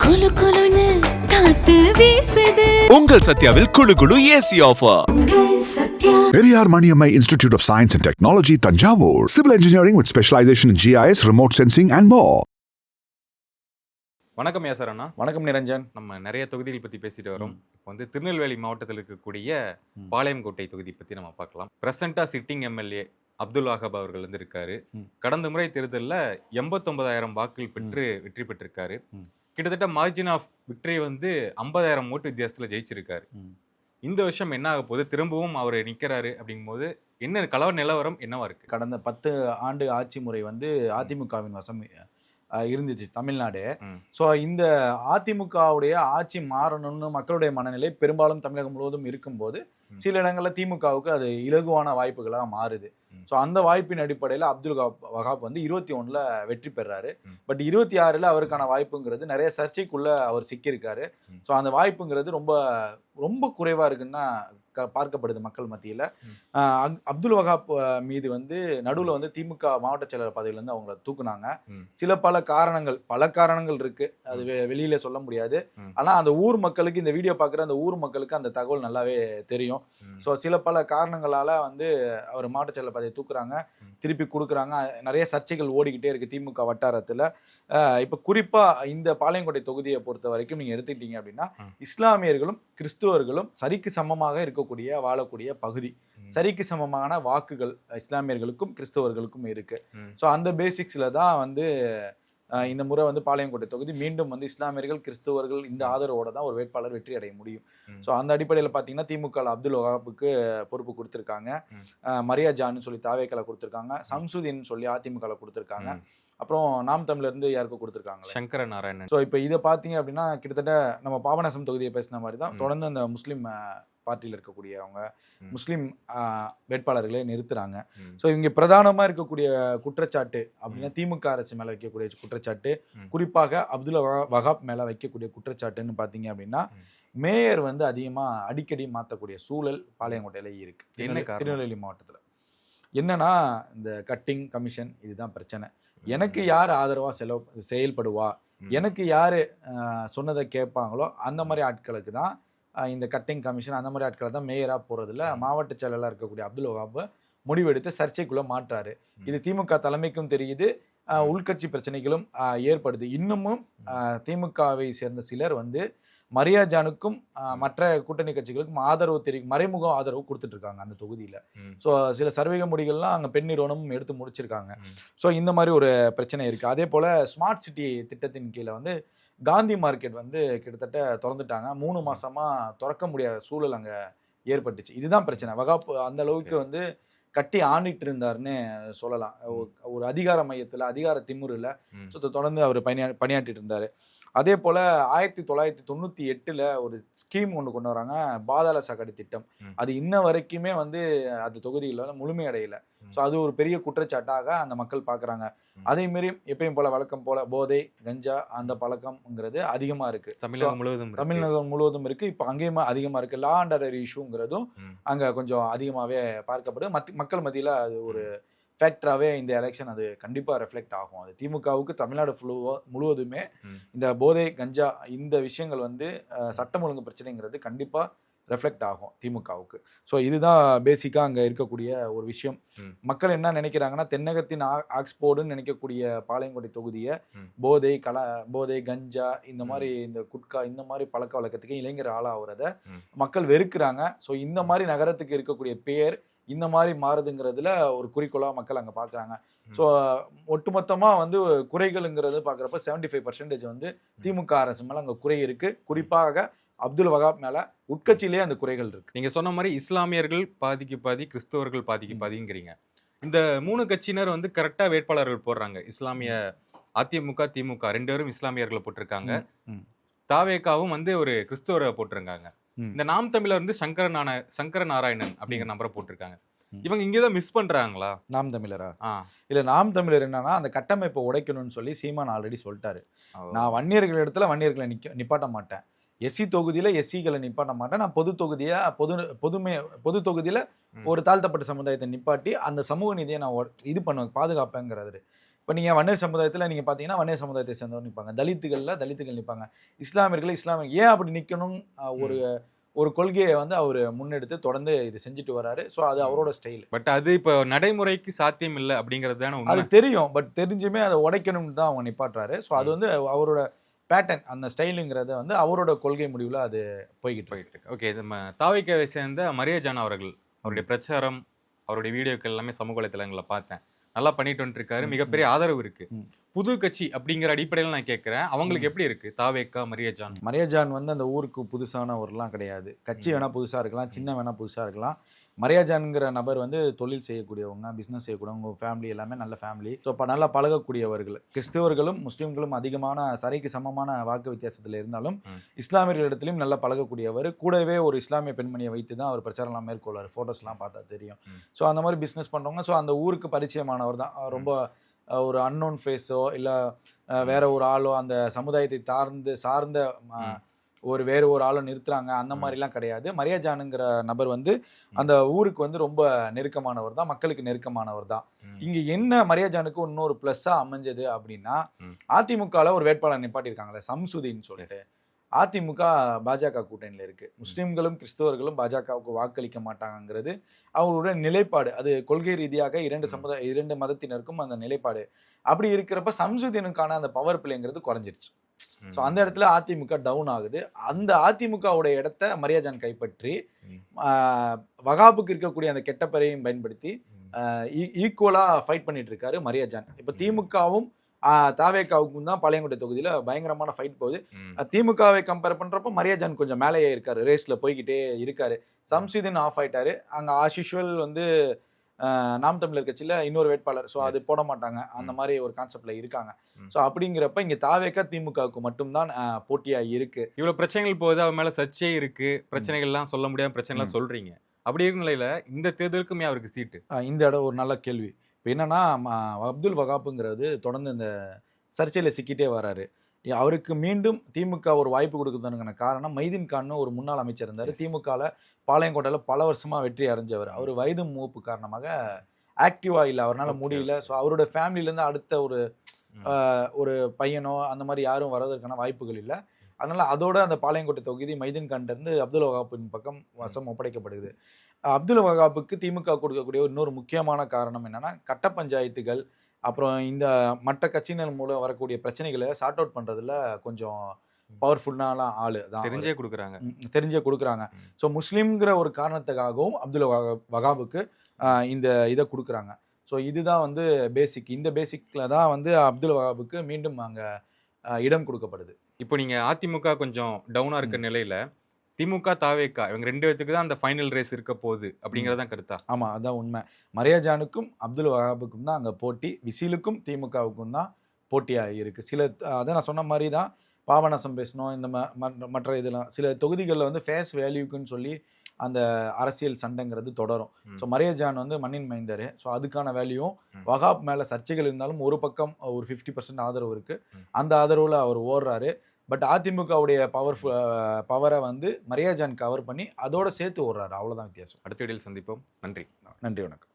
குளு குளுன்னு காத்து வீசுது. உங்கள் சத்யாவில் குளு குளு AC offer. Sathya Periyar Maniammai Institute of Science and Technology, Tanjavur. Civil engineering with specialization in GIS, remote sensing and more. வணக்கம் யாசர் அண்ணா. வணக்கம் நிரஞ்சன். நம்ம நிறைய தொகுதிகள் பற்றி பேசிட்டு வரோம். இப்போ வந்து திருநெல்வேலி மாவட்டத்தில் இருக்கக்கூடிய பாளையங்கோட்டை தொகுதி பற்றி நம்ம பார்க்கலாம். ப்ரெசென்ட்டாக சிட்டிங் எம்எல்ஏ அப்துல் வாஹப் அவர்கள் வந்து இருக்காரு. கடந்த முறை தேர்தலில் 89,000 வாக்குகள் பெற்று வெற்றி பெற்றிருக்காரு. கிட்டத்தட்ட மார்ஜின் ஆஃப் விக்டரி வந்து 50,000 ஓட்டு வித்தியாசத்தில் ஜெயிச்சிருக்காரு. இந்த வருஷம் என்ன ஆக போகுது? திரும்பவும் அவர் நிற்கிறாரு அப்படிங்கும்போது என்ன கலவர நிலவரம் என்னவா இருக்கு? கடந்த 10 ஆண்டு ஆட்சி முறை வந்து அதிமுகவின் வசம் இருந்துச்சு தமிழ்நாடு. ஸோ இந்த அதிமுகவுடைய ஆட்சி மாறணும்னு மக்களுடைய மனநிலை பெரும்பாலும் தமிழகம் முழுவதும் இருக்கும்போது சில இடங்களில் திமுகவுக்கு அது இலகுவான வாய்ப்புகளாக மாறுது. ஸோ அந்த வாய்ப்பின் அடிப்படையில் அப்துல் வஹாப் வந்து 21ல் வெற்றி பெறாரு. பட் 26ல் அவருக்கான வாய்ப்புங்கிறது நிறைய சர்ச்சைக்குள்ள அவர் சிக்கியிருக்காரு. ஸோ அந்த வாய்ப்புங்கிறது ரொம்ப ரொம்ப குறைவாக இருக்குன்னா பார்க்கப்படுது மக்கள் மத்தியில். அப்துல் வஹாப் மீது வந்து நடுவில் வந்து திமுக மாவட்ட செயலர் பதவியிலேருந்து அவங்கள தூக்குனாங்க. பல காரணங்கள் இருக்கு, அது வெளியில சொல்ல முடியாது. ஆனா அந்த ஊர் மக்களுக்கு, இந்த வீடியோ பார்க்குற அந்த ஊர் மக்களுக்கு அந்த தகவல் நல்லாவே தெரியும். ஸோ பல காரணங்களால வந்து அவர் மாவட்ட செயலர் பதவியை தூக்குறாங்க, திருப்பி கொடுக்குறாங்க. நிறைய சர்ச்சைகள் ஓடிக்கிட்டே இருக்கு திமுக வட்டாரத்தில். இப்போ குறிப்பா இந்த பாளையங்கோட்டை தொகுதியை பொறுத்த வரைக்கும் நீங்க எடுத்துக்கிட்டீங்க அப்படின்னா இஸ்லாமியர்களும் கிறிஸ்துவர்களும் சரிக்கு சமமாக வாழக்கூடிய பகுதி. சரிக்கு சமமான வாக்குகள் இஸ்லாமியர்களுக்கும் கிறிஸ்தவர்களுக்கும் இருக்கு. ஸோ அந்த பேசிக்ஸ்ல தான் வந்து இந்த முறை வந்து பாளையங்கோட்டை தொகுதி மீண்டும் வந்து இஸ்லாமியர்கள் கிறிஸ்தவர்கள் இந்த ஆதரவோட தான் ஒரு வேட்பாளர் வெற்றி அடைய முடியும். ஸோ அந்த அடிப்படையில் பார்த்தீங்கன்னா திமுக அப்துல் வஹாப்புக்கு பொறுப்பு கொடுத்துருக்காங்க. மரியா ஜான்னு சொல்லி தாவேக்கலை கொடுத்துருக்காங்க. சம்சுதீன் சொல்லி அதிமுக கொடுத்துருக்காங்க. அப்புறம் நாம் தமிழர் இருந்து யாருக்கும் கொடுத்துருக்காங்க, சங்கர நாராயணன். ஸோ இப்போ இதை பார்த்தீங்க அப்படின்னா கிட்டத்தட்ட நம்ம பாபநாசம் தொகுதியை பேசின மாதிரி தான் தொடர்ந்து அந்த முஸ்லீம் பார்ட்டியில் இருக்கக்கூடிய அவங்க முஸ்லீம் வேட்பாளர்களே நிறுத்துறாங்க. ஸோ இங்கே பிரதானமாக இருக்கக்கூடிய குற்றச்சாட்டு அப்படின்னா திமுக அரசு மேலே வைக்கக்கூடிய குற்றச்சாட்டு, குறிப்பாக அப்துல் வஹாப் மேலே வைக்கக்கூடிய குற்றச்சாட்டுன்னு பார்த்தீங்க அப்படின்னா மேயர் வந்து அதிகமாக அடிக்கடி மாற்றக்கூடிய சூழல் பாளையங்கோட்டையில இருக்கு. திருநெல்வேலி மாவட்டத்தில் என்னன்னா இந்த கட்டிங் கமிஷன் இதுதான் பிரச்சனை. எனக்கு யார் ஆதரவாக செயல்படுவா, எனக்கு யார் சொன்னதை கேட்பாங்களோ அந்த மாதிரி ஆட்களுக்கு தான் இந்த கட்டிங் கமிஷன், அந்த மாதிரி ஆட்களை தான் மேயராக போகிறதுல மாவட்ட செயலாளராக இருக்கக்கூடிய அப்துல் வஹாப் முடிவெடுத்து சர்ச்சைக்குள்ளே மாற்றாரு. இது திமுக தலைமைக்கும் தெரியுது, உள்கட்சி பிரச்சனைகளும் ஏற்படுது. இன்னமும் திமுகவை சேர்ந்த சிலர் வந்து மரியா ஜானுக்கும் மற்ற கூட்டணி கட்சிகளுக்கும் மறைமுக ஆதரவு கொடுத்துட்டு இருக்காங்க அந்த தொகுதியில. ஸோ சில சர்வேக முடிகள்லாம் அங்கே பெண் நிறுவனமும் எடுத்து முடிச்சிருக்காங்க. ஸோ இந்த மாதிரி ஒரு பிரச்சனை இருக்கு. அதே போல ஸ்மார்ட் சிட்டி திட்டத்தின் கீழே வந்து காந்தி மார்க்கெட் வந்து கிட்டத்தட்ட திறந்துட்டாங்க. 3 மாசமா திறக்க முடியாத சூழல் அங்கே ஏற்பட்டுச்சு. இதுதான் பிரச்சனை. வஹாப் அந்த அளவுக்கு வந்து கட்டி ஆண்டிட்டு இருந்தாருன்னு சொல்லலாம். ஒரு அதிகார மையத்தில் அதிகார திமுறில் தொடர்ந்து அவர் பணியாற்றிட்டு இருந்தார். அதே போல் 1998ல் ஒரு ஸ்கீம் கொண்டு வராங்க, பாதாள சாக்கடை திட்டம். அது இன்ன வரைக்குமே வந்து அந்த தொகுதியில் வந்து முழுமையடையலை. ஸோ அது ஒரு பெரிய குற்றச்சாட்டாக அந்த மக்கள் பார்க்குறாங்க. அதே மாரி எப்பயும் போல வழக்கம் போல போதை கஞ்சா அந்த பழக்கம்ங்கிறது அதிகமாக இருக்கு. தமிழகம் முழுவதும் இருக்கு. இப்போ அங்கேயுமே அதிகமாக இருக்கு. லா அண்ட் ஆர்டர் இஷ்யூங்கிறதும் அங்கே கொஞ்சம் அதிகமாகவே பார்க்கப்படுது. மக்கள் மத்தியில் அது ஒரு ஃபேக்டராகவே இந்த எலெக்ஷன் அது கண்டிப்பாக ரெஃப்ளெக்ட் ஆகும். அது திமுகவுக்கு தமிழ்நாடு முழுவதுமே இந்த போதை கஞ்சா இந்த விஷயங்கள் வந்து சட்டம் ஒழுங்கு பிரச்சனைங்கிறது கண்டிப்பாக ரெஃப்ளெக்ட் ஆகும் திமுகவுக்கு. ஸோ இதுதான் பேசிக்காக அங்கே இருக்கக்கூடிய ஒரு விஷயம். மக்கள் என்ன நினைக்கிறாங்கன்னா தென்னகத்தின் ஆக்ஸ்போர்டுன்னு நினைக்கக்கூடிய பாளையங்கோட்டை தொகுதியை போதை கஞ்சா இந்த மாதிரி இந்த குட்கா இந்த மாதிரி பழக்க வழக்கத்துக்கு இளைஞர் ஆளாகிறத மக்கள் வெறுக்கிறாங்க. ஸோ இந்த மாதிரி நகரத்துக்கு இருக்கக்கூடிய பேர் இந்த மாதிரி மாறுதுங்கிறதுல ஒரு குறிக்கோளாக மக்கள் அங்கே பார்க்குறாங்க. ஸோ ஒட்டுமொத்தமாக வந்து குறைகள்ங்கிறது பார்க்குறப்ப 75% வந்து திமுக அரசு மேலே அங்கே குறை இருக்குது. குறிப்பாக அப்துல் வஹாப் மேலே உட்கட்சியிலே அந்த குறைகள் இருக்குது. நீங்கள் சொன்ன மாதிரி இஸ்லாமியர்கள் பாதிக்கு பாதி, கிறிஸ்தவர்கள் பாதிக்கு பாதிங்கிறீங்க. இந்த 3 கட்சியினர் வந்து கரெக்டாக வேட்பாளர்கள் போடுறாங்க. இஸ்லாமிய அதிமுக திமுக 2 பேரும் இஸ்லாமியர்களை போட்டிருக்காங்க. தாவேக்காவும் வந்து ஒரு கிறிஸ்தவரை போட்டிருக்காங்க. இந்த நாம் தமிழர் வந்து சங்கர நாராயணன் அப்படிங்கிற நம்பரை போட்டிருக்காங்க. இவங்க இங்கேதான் மிஸ் பண்றாங்களா? நாம் தமிழரா? இல்ல, நாம் தமிழர் என்னன்னா அந்த கட்டமைப்பை உடைக்கணும்னு சொல்லி சீமான் ஆல்ரெடி சொல்லிட்டாரு. நான் வன்னியர்கள் இடத்துல வன்னியர்களை நிப்பாட்ட மாட்டேன், எஸ்சி தொகுதியில எஸ்சிகளை நிப்பாட்ட மாட்டேன், நான் பொது தொகுதியில ஒரு தாழ்த்தப்பட்ட சமுதாயத்தை நிப்பாட்டி அந்த சமூக நீதியை நான் இது பண்ணுவேன், பாதுகாப்பேங்கிறாரு. இப்போ நீங்கள் வன்னியர் சமுதாயத்தில் நீங்கள் பார்த்தீங்கன்னா வன்னியர் சமுதாயத்தை சேர்ந்தவர் நிற்பாங்க, தலித்துகள் நிற்பாங்க, இஸ்லாமியர்கள் ஏன் அப்படி நிற்கணும் ஒரு கொள்கையை வந்து அவர் முன்னெடுத்து தொடர்ந்து இது செஞ்சுட்டு வராரு. ஸோ அது அவரோட ஸ்டைல். பட் அது இப்போ நடைமுறைக்கு சாத்தியம் இல்லை அப்படிங்கிறது தானே அது தெரியும். பட் தெரிஞ்சுமே அதை உடைக்கணும்னு தான் அவங்க நிப்பாட்டுறாரு. ஸோ அது வந்து அவரோட பேட்டர்ன், அந்த ஸ்டைலுங்கிறத வந்து அவரோட கொள்கை முடிவில் அது போய்கிட்டு இருக்கு. ஓகே, நம்ம தாவேக்காவை சேர்ந்த மரியஜான் அவர்கள் அவருடைய பிரச்சாரம், அவருடைய வீடியோக்கள் எல்லாமே சமூக வலைத்தளங்களில் பார்த்தேன். நல்லா பண்ணிட்டு வந்துருக்காரு, மிகப்பெரிய ஆதரவு இருக்கு. புது கட்சி அப்படிங்கிற அடிப்படையில் நான் கேட்கிறேன், அவங்களுக்கு எப்படி இருக்கு தாவேக்கா மரியஜான் வந்து அந்த ஊருக்கு புதுசானவர்லாம் கிடையாது. கட்சி வேணா புதுசா இருக்கலாம், சின்ன வேணா புதுசா இருக்கலாம். மரியஜான்ங்கிற நபர் வந்து தொழில் செய்யக்கூடியவங்க, பிஸ்னஸ் செய்யக்கூடியவங்க, ஃபேமிலி எல்லாமே நல்ல ஃபேமிலி. ஸோ இப்போ நல்லா பழகக்கூடியவர்கள். கிறிஸ்தவர்களும் முஸ்லீம்களும் அதிகமான சரிக்கு சமமான வாக்கு வித்தியாசத்தில் இருந்தாலும் இஸ்லாமியர்களிடத்திலும் நல்லா பழகக்கூடியவர். கூடவே ஒரு இஸ்லாமிய பெண்மணியை வைத்து தான் அவர் பிரச்சாரம்லாம் மேற்கொள்வார். ஃபோட்டோஸ்லாம் பார்த்தா தெரியும். ஸோ அந்த மாதிரி பிஸ்னஸ் பண்ணுறவங்க. ஸோ அந்த ஊருக்கு பரிச்சயமானவர் தான். ரொம்ப ஒரு அன்னோன் ஃபேஸோ இல்லை வேற ஒரு ஆளோ அந்த சமுதாயத்தை சார்ந்த வேறு ஒரு ஆளை நிறுத்துறாங்க அந்த மாதிரிலாம் கிடையாது. மரியஜானுங்கிற நபர் வந்து அந்த ஊருக்கு வந்து ரொம்ப நெருக்கமானவர் தான், மக்களுக்கு நெருக்கமானவர் தான். இங்க என்ன மரியஜானுக்கு இன்னொரு பிளஸ்ஸா அமைஞ்சது அப்படின்னா, அதிமுகவில் ஒரு வேட்பாளர் நிப்பாட்டியிருக்காங்களே சம்சுதீன் சொல்லிட்டு. அதிமுக பாஜக கூட்டணியில் இருக்கு. முஸ்லிம்களும் கிறிஸ்தவர்களும் பாஜகவுக்கு வாக்களிக்க மாட்டாங்கிறது அவங்களுடைய நிலைப்பாடு. அது கொள்கை ரீதியாக இரண்டு மதத்தினருக்கும் அந்த நிலைப்பாடு. அப்படி இருக்கிறப்ப சம்சுதீனுக்கான அந்த பவர் பிளேங்கிறது குறைஞ்சிருச்சு. ஸோ அந்த இடத்துல அதிமுக டவுன் ஆகுது. அந்த அதிமுகவுடைய இடத்த மரியஜான் கைப்பற்றி வகாபுக்கு இருக்கக்கூடிய அந்த கெட்ட பெயரையும் பயன்படுத்தி ஈக்குவலா ஃபைட் பண்ணிட்டு இருக்காரு மரியஜான். இப்போ திமுகவும் தாவேக்காவுக்கும் தான் பாளையங்கோட்டை தொகுதியில பயங்கரமான ஃபைட் போகுது. திமுகவை கம்பேர் பண்றப்போ மரியஜான் கொஞ்சம் மேலேயே இருக்காரு, ரேஸ்ல போய்கிட்டே இருக்காரு. சம்சுதீன் ஆஃப் ஆயிட்டாரு. அங்க ஆஷிஷுவல் வந்து நாம் தமிழர் கட்சியில இன்னொரு வேட்பாளர், ஸோ அது போட மாட்டாங்க, அந்த மாதிரி ஒரு கான்செப்ட்ல இருக்காங்க. ஸோ அப்படிங்கிறப்ப இங்க தாவேக்கா திமுகவுக்கு மட்டும்தான் போட்டியா இருக்கு. இவ்வளவு பிரச்சனைகள் போகுது, அவன் மேல சர்ச்சை இருக்கு, பிரச்சனைகள்லாம் சொல்ல முடியாம பிரச்சனைலாம் சொல்றீங்க. அப்படி இருக்க நிலையில இந்த தேர்தலுக்குமே அவருக்கு சீட்டு? இந்த இடம் ஒரு நல்ல கேள்வி. இப்போ என்னன்னா, அப்துல் வகாப்புங்கிறது தொடர்ந்து இந்த சர்ச்சையில் சிக்கிட்டே வராரு. அவருக்கு மீண்டும் திமுக ஒரு வாய்ப்பு கொடுக்குறதுக்கான காரணம், மைதீன் கான் ஒரு முன்னாள் அமைச்சர் இருந்தார். திமுகவில் பாளையங்கோட்டையில் பல வருஷமாக வெற்றி அடைஞ்சவர். அவர் வயது மூப்பு காரணமாக ஆக்டிவா இல்லை, அவரால் முடியல. ஸோ அவரோட ஃபேமிலியிலேருந்து அடுத்த ஒரு பையனோ அந்த மாதிரி யாரும் வர்றதுக்கான வாய்ப்புகள் இல்லை. அதனால அதோட அந்த பாளையங்கோட்டை தொகுதி மைதீன் கான்ட்ட இருந்து அப்துல் வகாப்பின் பக்கம் வசம் ஒப்படைக்கப்படுது. அப்துல் வகாப்புக்கு திமுக கொடுக்கக்கூடிய இன்னொரு முக்கியமான காரணம் என்னன்னா, கட்ட பஞ்சாயத்துகள் அப்புறம் இந்த மற்ற கட்சியினர் மூலம் வரக்கூடிய பிரச்சனைகளை சார்ட் அவுட் பண்றதுல கொஞ்சம் பவர்ஃபுல்லான ஆளு தான். தெரிஞ்சே கொடுக்குறாங்க. ஸோ முஸ்லீம்ங்கிற ஒரு காரணத்துக்காகவும் அப்துல் வகாபுக்கு இந்த இதை கொடுக்குறாங்க. ஸோ இதுதான் வந்து பேசிக். இந்த பேசிக்ல தான் வந்து அப்துல் வகாபுக்கு மீண்டும் அங்கே இடம் கொடுக்கப்படுது. இப்போ நீங்க அதிமுக கொஞ்சம் டவுனா இருக்க நிலையில திமுக தாவேக்கா இவங்க ரெண்டு பேருக்கு தான் அந்த ஃபைனல் ரேஸ் இருக்க போகுது அப்படிங்கறதான் கருத்தா? ஆமா, அதான் உண்மை. மரியஜானுக்கும் அப்துல் வகாபுக்கும் தான் அங்க போட்டி. விசிலுக்கும் திமுகவுக்கும் தான் போட்டியா இருக்கு. அதான் நான் சொன்ன மாதிரி தான் பாபநாசம் பேசணும், இந்த மற்ற இதெல்லாம் சில தொகுதிகளில் வந்து ஃபேஸ் வேல்யூக்குன்னு சொல்லி அந்த அரசியல் சண்டைங்கிறது தொடரும். ஸோ மரியஜான் வந்து மண்ணின் மைந்தர். ஸோ அதுக்கான வேல்யூவும் வகாப் மேல சர்ச்சைகள் இருந்தாலும் ஒரு பக்கம் ஒரு 50% ஆதரவு இருக்கு. அந்த ஆதரவுல அவர் ஓடுறாரு. பட் அதிமுகவுடைய பவரை வந்து மரியஜான் கவர் பண்ணி அதோட சேர்த்து ஓடுறாரு. அவ்வளவுதான் வித்தியாசம். அடுத்த வீடியோவில் சந்திப்போம். நன்றி. நன்றி, வணக்கம்.